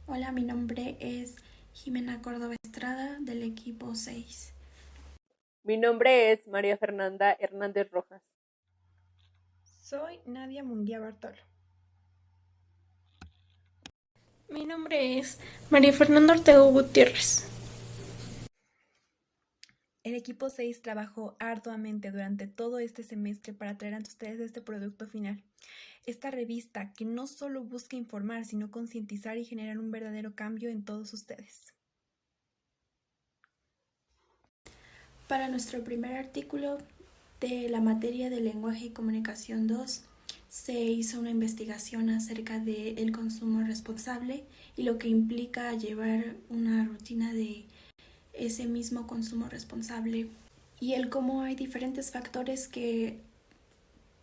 Hola, mi nombre es Jimena Córdoba Estrada del equipo 6. Mi nombre es María Fernanda Hernández Rojas. Soy Nadia Munguía Bartolo. Mi nombre es María Fernanda Ortega Gutiérrez. El equipo 6 trabajó arduamente durante todo este semestre para traer ante ustedes este producto final. Esta revista que no solo busca informar, sino concientizar y generar un verdadero cambio en todos ustedes. Para nuestro primer artículo de la materia de lenguaje y comunicación 2, se hizo una investigación acerca del consumo responsable y lo que implica llevar una rutina de ese mismo consumo responsable y el cómo hay diferentes factores que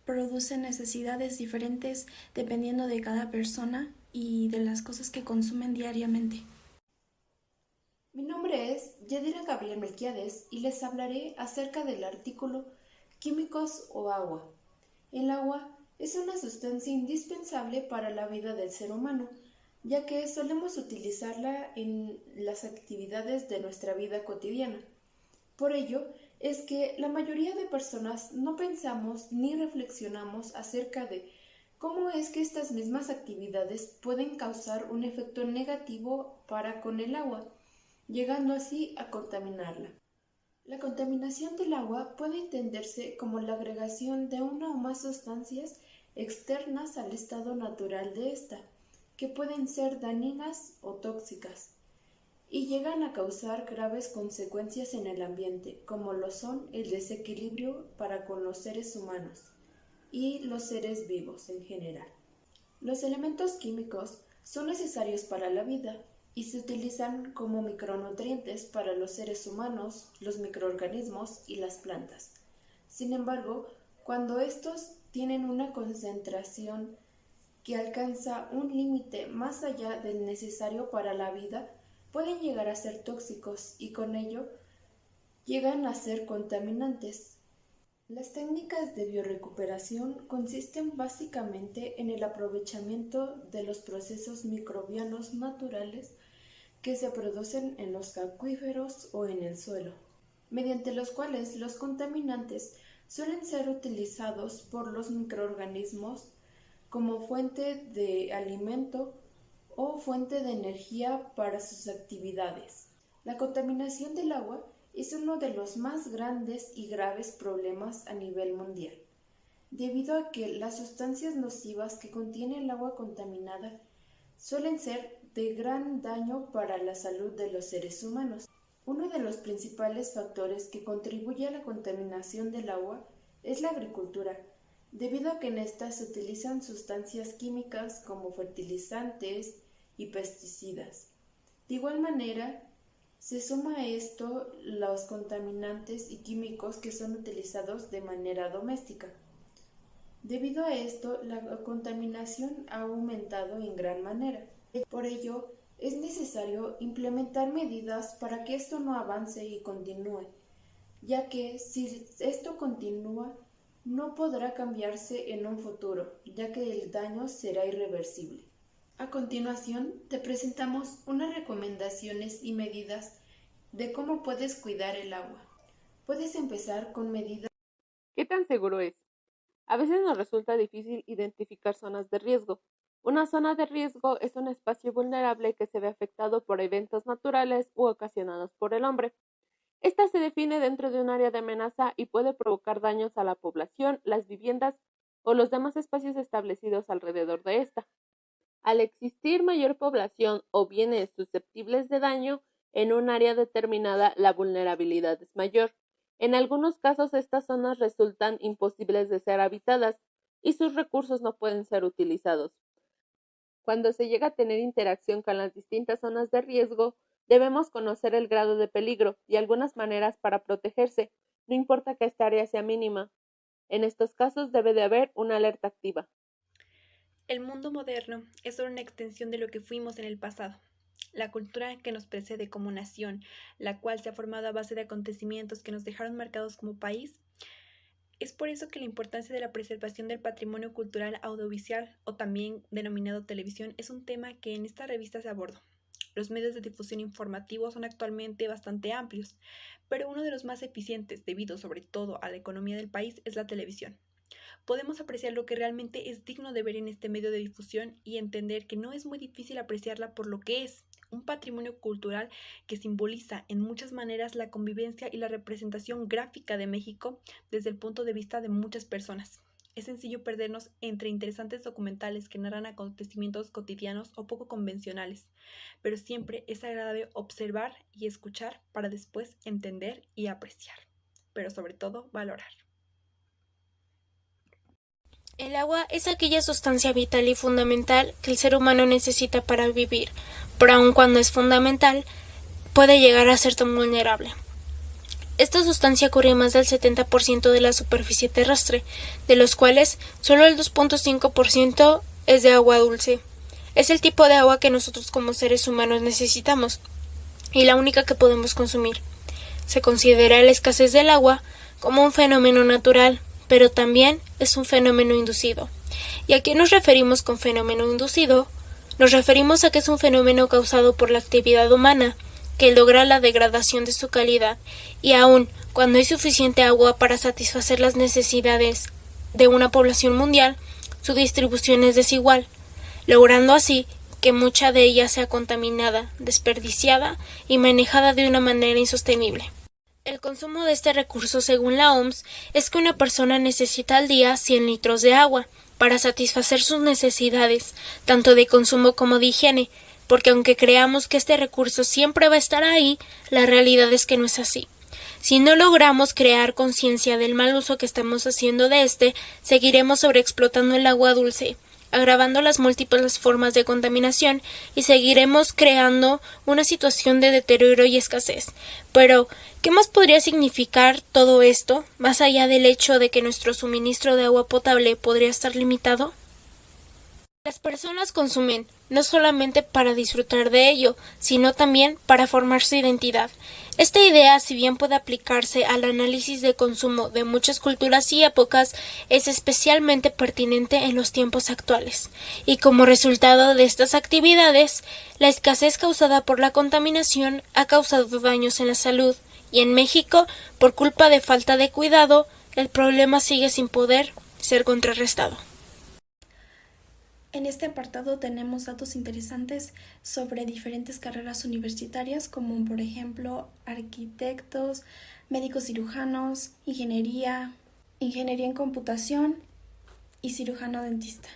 producen necesidades diferentes dependiendo de cada persona y de las cosas que consumen diariamente. Mi nombre es Yadira Gabriel Melquiades y les hablaré acerca del artículo Químicos o agua. El agua es una sustancia indispensable para la vida del ser humano, ya que solemos utilizarla en las actividades de nuestra vida cotidiana. Por ello es que la mayoría de personas no pensamos ni reflexionamos acerca de cómo es que estas mismas actividades pueden causar un efecto negativo para con el agua, llegando así a contaminarla. La contaminación del agua puede entenderse como la agregación de una o más sustancias externas al estado natural de ésta, que pueden ser dañinas o tóxicas, y llegan a causar graves consecuencias en el ambiente, como lo son el desequilibrio para con los seres humanos y los seres vivos en general. Los elementos químicos son necesarios para la vida y se utilizan como micronutrientes para los seres humanos, los microorganismos y las plantas. Sin embargo, cuando estos tienen una concentración que alcanza un límite más allá del necesario para la vida, pueden llegar a ser tóxicos y con ello llegan a ser contaminantes. Las técnicas de biorecuperación consisten básicamente en el aprovechamiento de los procesos microbianos naturales que se producen en los acuíferos o en el suelo, mediante los cuales los contaminantes suelen ser utilizados por los microorganismos como fuente de alimento o fuente de energía para sus actividades. La contaminación del agua es uno de los más grandes y graves problemas a nivel mundial, debido a que las sustancias nocivas que contiene el agua contaminada suelen ser de gran daño para la salud de los seres humanos. Uno de los principales factores que contribuye a la contaminación del agua es la agricultura, debido a que en esta se utilizan sustancias químicas como fertilizantes y pesticidas. De igual manera, se suma a esto los contaminantes y químicos que son utilizados de manera doméstica. Debido a esto, la contaminación ha aumentado en gran manera. Por ello, es necesario implementar medidas para que esto no avance y continúe, ya que si esto continúa, no podrá cambiarse en un futuro, ya que el daño será irreversible. A continuación, te presentamos unas recomendaciones y medidas de cómo puedes cuidar el agua. Puedes empezar con medidas. ¿Qué tan seguro es? A veces nos resulta difícil identificar zonas de riesgo. Una zona de riesgo es un espacio vulnerable que se ve afectado por eventos naturales u ocasionados por el hombre. Esta se define dentro de un área de amenaza y puede provocar daños a la población, las viviendas o los demás espacios establecidos alrededor de esta. Al existir mayor población o bienes susceptibles de daño en un área determinada, la vulnerabilidad es mayor. En algunos casos, estas zonas resultan imposibles de ser habitadas y sus recursos no pueden ser utilizados. Cuando se llega a tener interacción con las distintas zonas de riesgo, debemos conocer el grado de peligro y algunas maneras para protegerse, no importa que esta área sea mínima. En estos casos debe de haber una alerta activa. El mundo moderno es solo una extensión de lo que fuimos en el pasado. La cultura que nos precede como nación, la cual se ha formado a base de acontecimientos que nos dejaron marcados como país. Es por eso que la importancia de la preservación del patrimonio cultural audiovisual, o también denominado televisión, es un tema que en esta revista se abordó. Los medios de difusión informativo son actualmente bastante amplios, pero uno de los más eficientes, debido sobre todo a la economía del país, es la televisión. Podemos apreciar lo que realmente es digno de ver en este medio de difusión y entender que no es muy difícil apreciarla por lo que es, un patrimonio cultural que simboliza en muchas maneras la convivencia y la representación gráfica de México desde el punto de vista de muchas personas. Es sencillo perdernos entre interesantes documentales que narran acontecimientos cotidianos o poco convencionales, pero siempre es agradable observar y escuchar para después entender y apreciar, pero sobre todo valorar. El agua es aquella sustancia vital y fundamental que el ser humano necesita para vivir, pero aun cuando es fundamental, puede llegar a ser tan vulnerable. Esta sustancia cubre más del 70% de la superficie terrestre, de los cuales solo el 2.5% es de agua dulce. Es el tipo de agua que nosotros como seres humanos necesitamos y la única que podemos consumir. Se considera la escasez del agua como un fenómeno natural, pero también es un fenómeno inducido. ¿Y a qué nos referimos con fenómeno inducido? Nos referimos a que es un fenómeno causado por la actividad humana, que logra la degradación de su calidad, y aun cuando hay suficiente agua para satisfacer las necesidades de una población mundial, su distribución es desigual, logrando así que mucha de ella sea contaminada, desperdiciada y manejada de una manera insostenible. El consumo de este recurso, según la OMS, es que una persona necesita al día 100 litros de agua para satisfacer sus necesidades, tanto de consumo como de higiene, porque aunque creamos que este recurso siempre va a estar ahí, la realidad es que no es así. Si no logramos crear conciencia del mal uso que estamos haciendo de este, seguiremos sobreexplotando el agua dulce, agravando las múltiples formas de contaminación y seguiremos creando una situación de deterioro y escasez. Pero, ¿qué más podría significar todo esto, más allá del hecho de que nuestro suministro de agua potable podría estar limitado? Las personas consumen no solamente para disfrutar de ello, sino también para formar su identidad. Esta idea, si bien puede aplicarse al análisis de consumo de muchas culturas y épocas, es especialmente pertinente en los tiempos actuales. Y como resultado de estas actividades, la escasez causada por la contaminación ha causado daños en la salud, y en México, por culpa de falta de cuidado, el problema sigue sin poder ser contrarrestado. En este apartado tenemos datos interesantes sobre diferentes carreras universitarias, como por ejemplo arquitectos, médicos cirujanos, ingeniería en computación y cirujano dentista.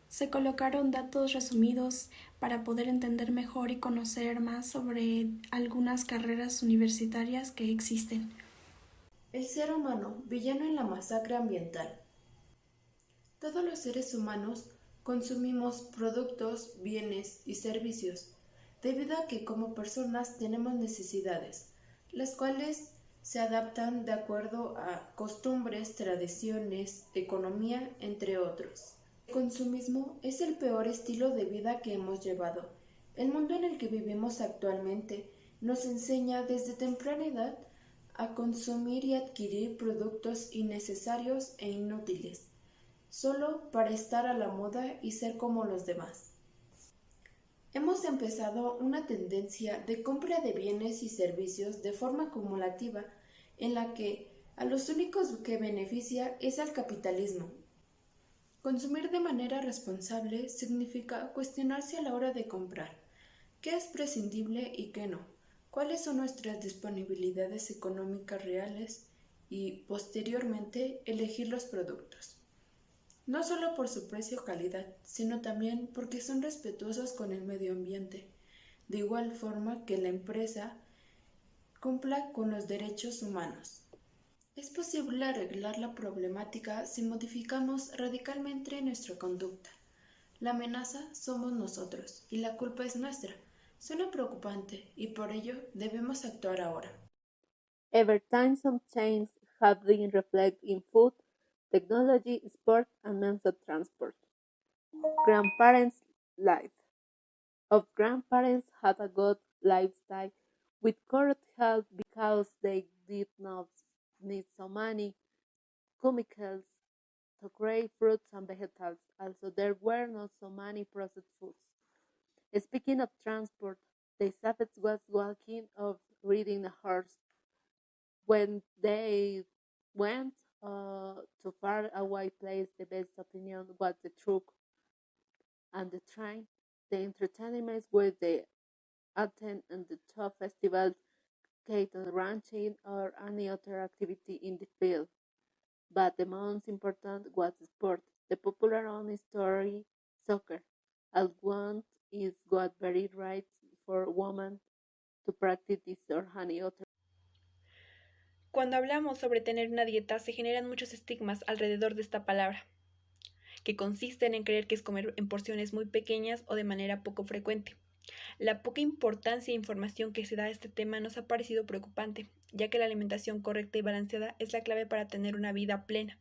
Se colocaron datos resumidos para poder entender mejor y conocer más sobre algunas carreras universitarias que existen. El ser humano, villano en la masacre ambiental. Todos los seres humanos consumimos productos, bienes y servicios, debido a que como personas tenemos necesidades, las cuales se adaptan de acuerdo a costumbres, tradiciones, economía, entre otros. El consumismo es el peor estilo de vida que hemos llevado. El mundo en el que vivimos actualmente nos enseña desde temprana edad a consumir y adquirir productos innecesarios e inútiles, solo para estar a la moda y ser como los demás. Hemos empezado una tendencia de compra de bienes y servicios de forma acumulativa en la que a los únicos que beneficia es al capitalismo. Consumir de manera responsable significa cuestionarse a la hora de comprar qué es prescindible y qué no, cuáles son nuestras disponibilidades económicas reales y, posteriormente, elegir los productos. No solo por su precio o calidad, sino también porque son respetuosos con el medio ambiente, de igual forma que la empresa cumpla con los derechos humanos. Es posible arreglar la problemática si modificamos radicalmente nuestra conducta. La amenaza somos nosotros y la culpa es nuestra. Suena preocupante y por ello debemos actuar ahora. Over time, some changes have been reflected in food, technology, sport, and means of transport. Grandparents' life. Of grandparents had a good lifestyle with current health because they did not need so many chemicals to grow fruits and vegetables. Also, there were not so many processed foods. Speaking of transport, the savage was walking or riding a horse. When they went to far away place, the best opinion was the truck and the train. The entertainments were the attend and the top festivals, cattle ranching, or any other activity in the field. But the most important was sport. The popular on story soccer. At once is what very right for women to practice this or any other. Cuando hablamos sobre tener una dieta, se generan muchos estigmas alrededor de esta palabra, que consisten en creer que es comer en porciones muy pequeñas o de manera poco frecuente. La poca importancia e información que se da a este tema nos ha parecido preocupante, ya que la alimentación correcta y balanceada es la clave para tener una vida plena,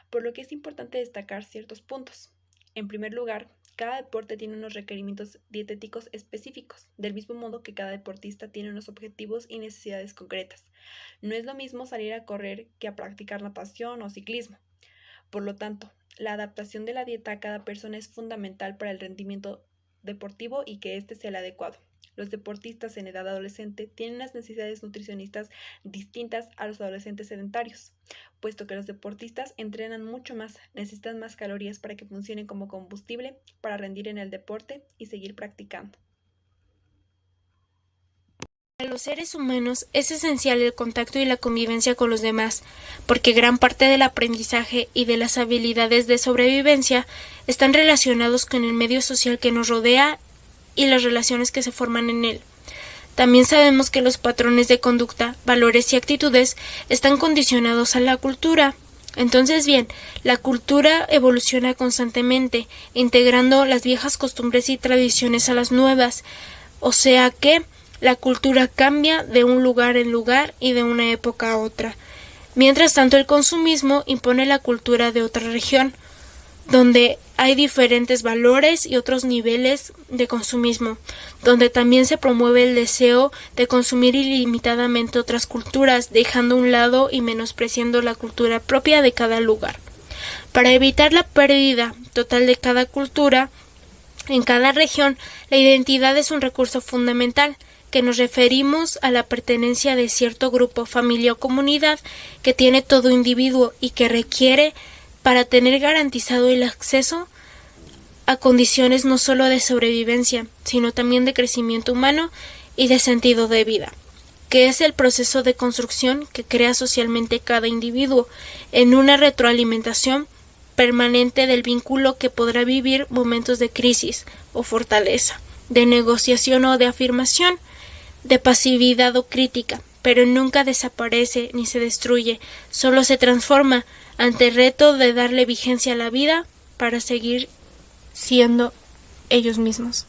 por lo que es importante destacar ciertos puntos. En primer lugar, cada deporte tiene unos requerimientos dietéticos específicos, del mismo modo que cada deportista tiene unos objetivos y necesidades concretas. No es lo mismo salir a correr que a practicar natación o ciclismo. Por lo tanto, la adaptación de la dieta a cada persona es fundamental para el rendimiento deportivo y que éste sea el adecuado. Los deportistas en edad adolescente tienen unas necesidades nutricionistas distintas a los adolescentes sedentarios, puesto que los deportistas entrenan mucho más, necesitan más calorías para que funcionen como combustible para rendir en el deporte y seguir practicando. Para los seres humanos es esencial el contacto y la convivencia con los demás, porque gran parte del aprendizaje y de las habilidades de sobrevivencia están relacionados con el medio social que nos rodea y las relaciones que se forman en él. También sabemos que los patrones de conducta, valores y actitudes están condicionados a la cultura. Entonces bien, la cultura evoluciona constantemente, integrando las viejas costumbres y tradiciones a las nuevas, o sea que la cultura cambia de un lugar en lugar y de una época a otra. Mientras tanto, el consumismo impone la cultura de otra región, donde hay diferentes valores y otros niveles de consumismo, donde también se promueve el deseo de consumir ilimitadamente otras culturas, dejando a un lado y menospreciando la cultura propia de cada lugar. Para evitar la pérdida total de cada cultura, en cada región, la identidad es un recurso fundamental, que nos referimos a la pertenencia de cierto grupo, familia o comunidad que tiene todo individuo y que requiere para tener garantizado el acceso a condiciones no solo de sobrevivencia, sino también de crecimiento humano y de sentido de vida, que es el proceso de construcción que crea socialmente cada individuo en una retroalimentación permanente del vínculo que podrá vivir momentos de crisis o fortaleza, de negociación o de afirmación, de pasividad o crítica, pero nunca desaparece ni se destruye, solo se transforma ante el reto de darle vigencia a la vida para seguir siendo ellos mismos.